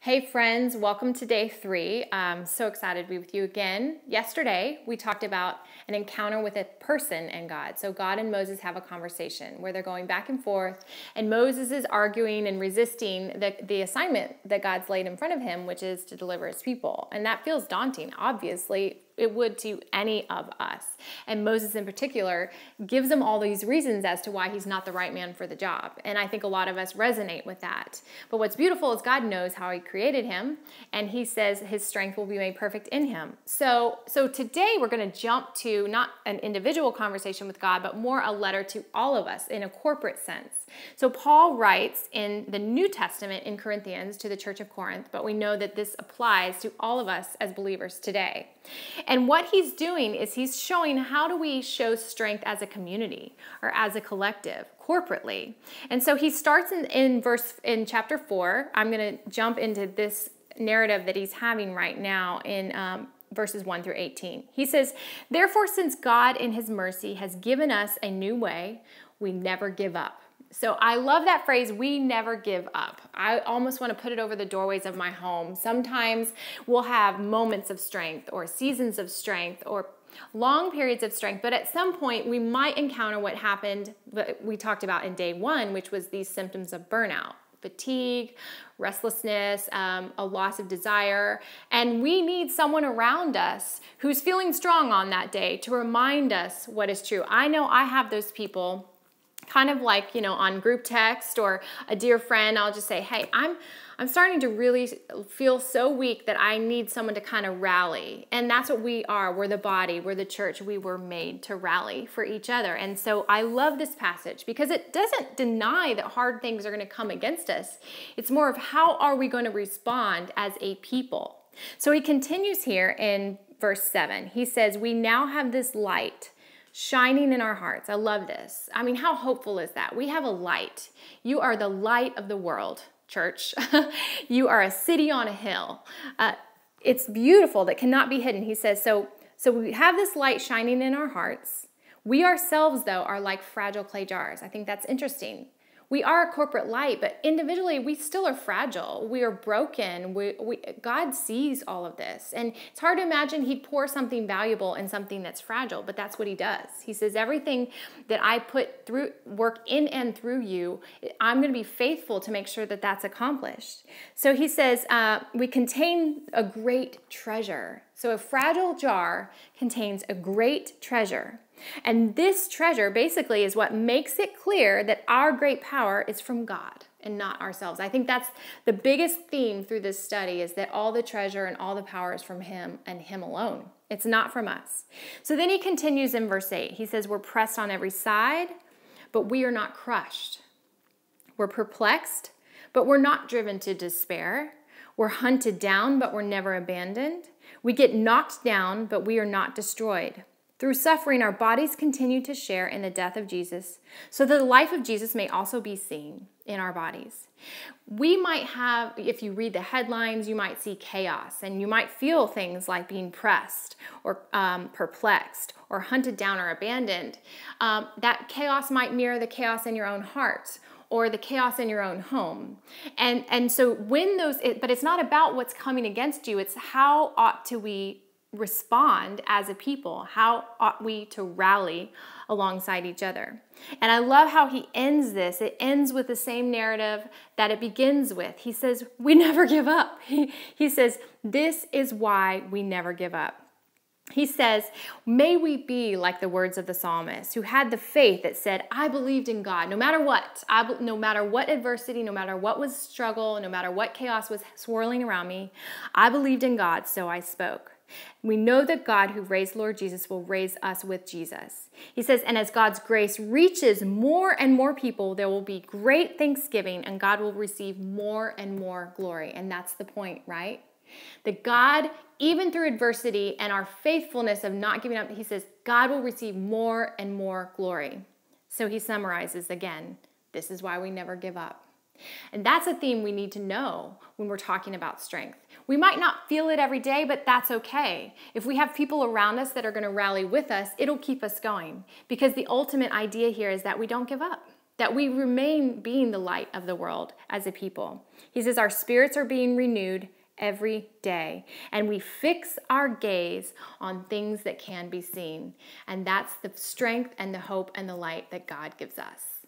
Hey friends, welcome to day 3. I'm so excited to be with you again. Yesterday, we talked about an encounter with a person and God. So God and Moses have a conversation where they're going back and forth, and Moses is arguing and resisting the assignment that God's laid in front of him, which is to deliver his people. And that feels daunting, obviously. It would to any of us. And Moses in particular gives him all these reasons as to why he's not the right man for the job. And I think a lot of us resonate with that. But what's beautiful is God knows how he created him, and he says his strength will be made perfect in him. So today we're going to jump to not an individual conversation with God, but more a letter to all of us in a corporate sense. So Paul writes in the New Testament in Corinthians to the church of Corinth, but we know that this applies to all of us as believers today. And what he's doing is he's showing how do we show strength as a community or as a collective, corporately. And so he starts in chapter 4. I'm going to jump into this narrative that he's having right now in verses 1 through 18. He says, "Therefore, since God in his mercy has given us a new way, we never give up." So I love that phrase, we never give up. I almost want to put it over the doorways of my home. Sometimes we'll have moments of strength or seasons of strength or long periods of strength, but at some point we might encounter what happened that we talked about in day 1, which was these symptoms of burnout, fatigue, restlessness, a loss of desire. And we need someone around us who's feeling strong on that day to remind us what is true. I know I have those people kind of like, on group text or a dear friend. I'll just say, hey, I'm starting to really feel so weak that I need someone to kind of rally. And that's what we are. We're the body. We're the church. We were made to rally for each other. And so I love this passage because it doesn't deny that hard things are going to come against us. It's more of how are we going to respond as a people. So he continues here in verse 7. He says, "We now have this light shining in our hearts." I love this. I mean, how hopeful is that? We have a light. You are the light of the world, church. You are a city on a hill. It's beautiful, that cannot be hidden. He says, so we have this light shining in our hearts. We ourselves, though, are like fragile clay jars. I think that's interesting. We are a corporate light, but individually, we still are fragile. We are broken. God sees all of this. And it's hard to imagine he'd pour something valuable in something that's fragile, but that's what he does. He says, everything that I put through, work in and through you, I'm going to be faithful to make sure that that's accomplished. So he says, we contain a great treasure. So a fragile jar contains a great treasure. And this treasure basically is what makes it clear that our great power is from God and not ourselves. I think that's the biggest theme through this study, is that all the treasure and all the power is from him and him alone. It's not from us. So then he continues in verse 8. He says, "We're pressed on every side, but we are not crushed. We're perplexed, but we're not driven to despair. We're hunted down, but we're never abandoned. We get knocked down, but we are not destroyed. Through suffering, our bodies continue to share in the death of Jesus, so that the life of Jesus may also be seen in our bodies." We might have, if you read the headlines, you might see chaos, and you might feel things like being pressed or perplexed or hunted down or abandoned. That chaos might mirror the chaos in your own heart or the chaos in your own home. And so when but it's not about what's coming against you, it's how ought to we respond as a people? How ought we to rally alongside each other? And I love how he ends this. It ends with the same narrative that it begins with. He says, we never give up. He says, this is why we never give up. He says, may we be like the words of the psalmist who had the faith that said, I believed in God no matter what. No matter what adversity, no matter what was struggle, no matter what chaos was swirling around me, I believed in God, so I spoke. We know that God who raised Lord Jesus will raise us with Jesus. He says, and as God's grace reaches more and more people, there will be great thanksgiving and God will receive more and more glory. And that's the point, right? That God, even through adversity and our faithfulness of not giving up, he says, God will receive more and more glory. So he summarizes again, this is why we never give up. And that's a theme we need to know when we're talking about strength. We might not feel it every day, but that's okay. If we have people around us that are going to rally with us, it'll keep us going. Because the ultimate idea here is that we don't give up. that we remain being the light of the world as a people. He says our spirits are being renewed every day, and we fix our gaze on things that can be seen. And that's the strength and the hope and the light that God gives us.